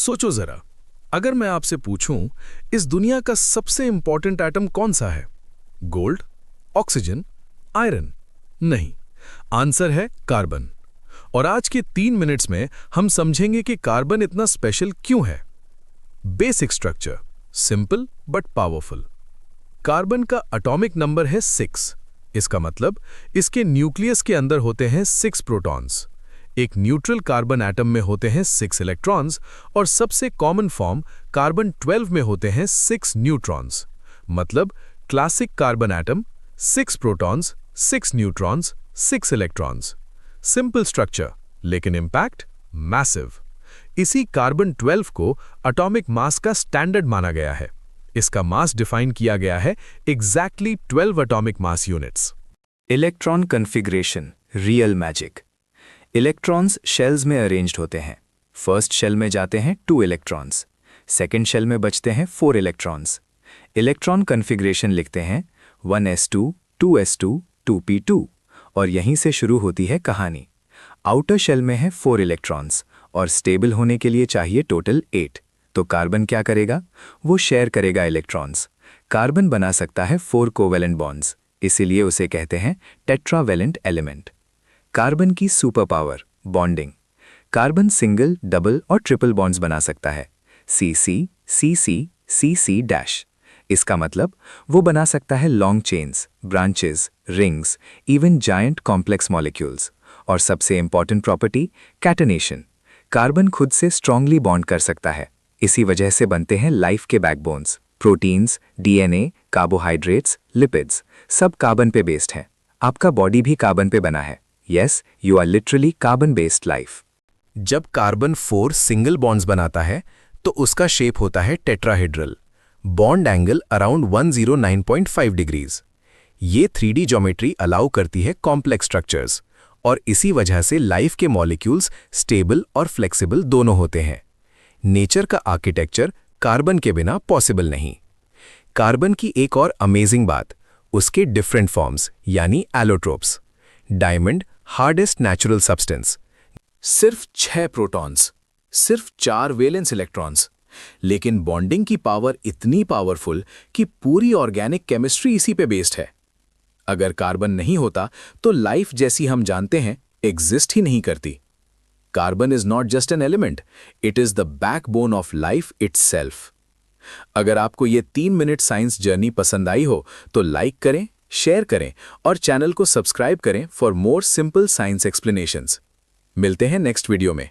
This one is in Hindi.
सोचो जरा, अगर मैं आपसे पूछूं, इस दुनिया का सबसे इंपॉर्टेंट एटम कौन सा है? Gold, oxygen, iron? नहीं, आंसर है कार्बन। और आज के 3 मिनट्स में हम समझेंगे कि कार्बन इतना स्पेशल क्यों है। Basic structure, simple but powerful. Carbon का एटॉमिक नंबर है 6। इसका मतलब इसके न्यूक्लियस के अंदर होते हैं 6 प्रोटॉन्स। एक न्यूट्रल कार्बन एटम में होते हैं 6 इलेक्ट्रॉन्स और सबसे कॉमन फॉर्म कार्बन 12 में होते हैं 6 न्यूट्रॉन्स। मतलब classic carbon atom, 6 protons, 6 neutrons, 6 electrons. Simple structure लेकिन इंपैक्ट मैसिव। इसी कार्बन 12 को एटॉमिक मास का स्टैंडर्ड माना गया है। इसका मास डिफाइन किया गया है exactly 12 atomic mass units. Electron configuration, real magic. Electrons shells में अरेंज्ड होते हैं। फर्स्ट शेल में जाते हैं 2 इलेक्ट्रॉन्स, सेकेंड शेल में बचते हैं 4 इलेक्ट्रॉन्स। इलेक्ट्रॉन कन्फिग्रेशन लिखते हैं 1s2, 2s2, 2p2 और यहीं से शुरू होती है कहानी। आउटर शेल में है 4 इलेक्ट्रॉन्स और स्टेबल होने के लिए चाहिए टोटल 8। तो कार्बन क्या करेगा? वो शेयर करेगा इलेक्ट्रॉन्स। कार्बन बना सकता है 4 कोवेलेंट बॉन्ड्स, इसीलिए उसे कहते हैं टेट्रावेलेंट एलिमेंट। कार्बन की super power, bonding. Carbon single, double और ट्रिपल बॉन्ड्स बना सकता है, CC, CC, CC डैश। इसका मतलब वो बना सकता है long chains, branches, rings, even giant complex molecules. और सबसे इंपॉर्टेंट प्रॉपर्टी, कैटनेशन। कार्बन खुद से स्ट्रांगली बॉन्ड कर सकता है। इसी वजह से बनते हैं लाइफ के backbones. Proteins, DNA, carbohydrates, lipids सब कार्बन पे बेस्ड हैं। आपका बॉडी भी कार्बन पे बना है। Yes, you are literally carbon based life. जब कार्बन 4 सिंगल बॉन्ड्स बनाता है तो उसका शेप होता है tetrahedral. Bond angle around 109.5 degrees. ये 3D ज्योमेट्री अलाउ करती है कॉम्प्लेक्स स्ट्रक्चर्स और इसी वजह से लाइफ के मॉलिक्यूल्स स्टेबल और फ्लेक्सिबल दोनों होते हैं। नेचर का आर्किटेक्चर कार्बन के बिना पॉसिबल नहीं। कार्बन की एक और अमेजिंग बात, उसके डिफरेंट फॉर्म्स यानी allotropes. Diamond, hardest natural substance, सिर्फ 6 प्रोटॉन्स, सिर्फ 4 वैलेंस इलेक्ट्रॉन्स, लेकिन बॉन्डिंग की पावर इतनी पावरफुल कि पूरी ऑर्गेनिक केमिस्ट्री इसी पे बेस्ड है। अगर कार्बन नहीं होता तो लाइफ जैसी हम जानते हैं एग्जिस्ट ही नहीं करती। Carbon is not just an element, it is the backbone of life itself. अगर आपको ये 3 मिनट साइंस जर्नी पसंद आई हो तो लाइक करें, शेयर करें और चैनल को सब्सक्राइब करें for more simple science explanations. मिलते हैं नेक्स्ट वीडियो में।